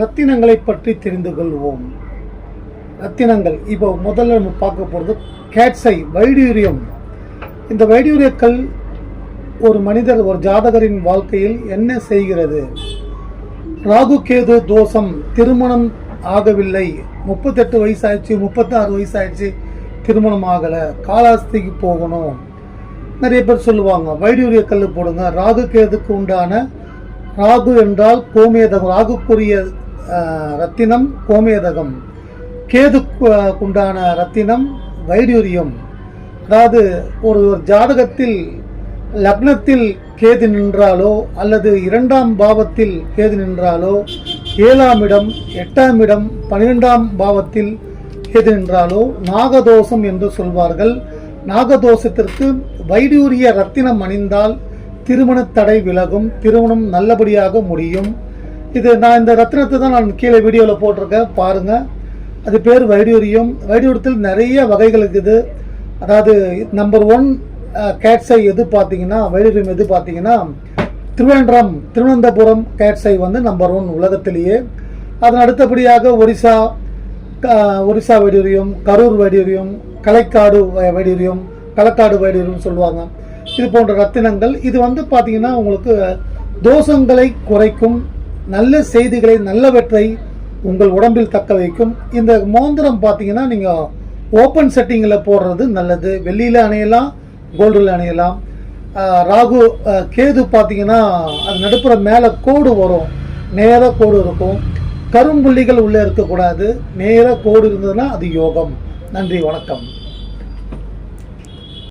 ரத்தினங்களை பற்றி தெரிந்து கொள்வோம். ரத்தினங்கள் இப்போ முதல்ல நம்ம பார்க்க போகிறது கேட்ஸை, வைடூரியம். இந்த வைடூரியக்கல் ஒரு மனிதர், ஒரு ஜாதகரின் வாழ்க்கையில் என்ன செய்கிறது? ராகு கேது தோஷம், திருமணம் ஆகவில்லை, 38 வயசாயிடுச்சு, 36 வயசாயிடுச்சு, திருமணம் ஆகலை, காலாஸ்திக்கு போகணும். நிறைய பேர் சொல்லுவாங்க வைடூரிய கல் போடுங்க. ராகு கேதுக்கு உண்டான, ராகு என்றால் கோமேதகம், ராகுக்குரிய ரத்தினம் கோமேதகம், கேதுக்குண்டான ரத்தினம் வைடூரியம். அதாவது ஒரு ஜாதகத்தில் லக்னத்தில் கேது நின்றாலோ அல்லது 2ஆம் பாவத்தில் கேது நின்றாலோ, 7ஆம் இடம், 8ஆம் இடம், 12ஆம் பாவத்தில் கேது நின்றாலோ நாகதோஷம் என்று சொல்வார்கள். நாகதோஷத்திற்கு வைடூரிய ரத்தினம் அணிந்தால் திருமண தடை விலகும், திருமணம் நல்லபடியாக முடியும். இது நான் இந்த ரத்தினத்தை தான் நான் கீழே வீடியோவில் போட்டிருக்கேன், பாருங்க. அது பேர் வைடூரியம். வைடூரியத்தில் நிறைய வகைகள் இருக்குது. அதாவது நம்பர் 1 கேட்ஸை எது பார்த்தீங்கன்னா, வைடூரியம் எது பார்த்தீங்கன்னா திருவனந்தபுரம் கேட்ஸை வந்து நம்பர் 1 உலகத்திலேயே. அதன் அடுத்தபடியாக ஒரிசா வைடூரியம், கரூர் வைடூரியம், களக்காடு வைடூரியம் சொல்லுவாங்க. இது போன்ற ரத்தினங்கள். இது வந்து பார்த்தீங்கன்னா உங்களுக்கு தோஷங்களை குறைக்கும், நல்ல செய்திகளை, நல்லவற்றை உங்கள் உடம்பில் தக்க வைக்கும். இந்த மோந்திரம் பார்த்தீங்கன்னா நீங்கள் ஓப்பன் செட்டிங்கில் போடுறது நல்லது. வெள்ளியில் அணியலாம், கோல்டில் அணியலாம். ராகு கேது பார்த்தீங்கன்னா அது நடுப்புற மேலே கோடு வரும், நேராக கோடு இருக்கும். கரும்புள்ளிகள் உள்ளே இருக்கக்கூடாது, நேராக கோடு இருந்ததுன்னா அது யோகம். நன்றி, வணக்கம்.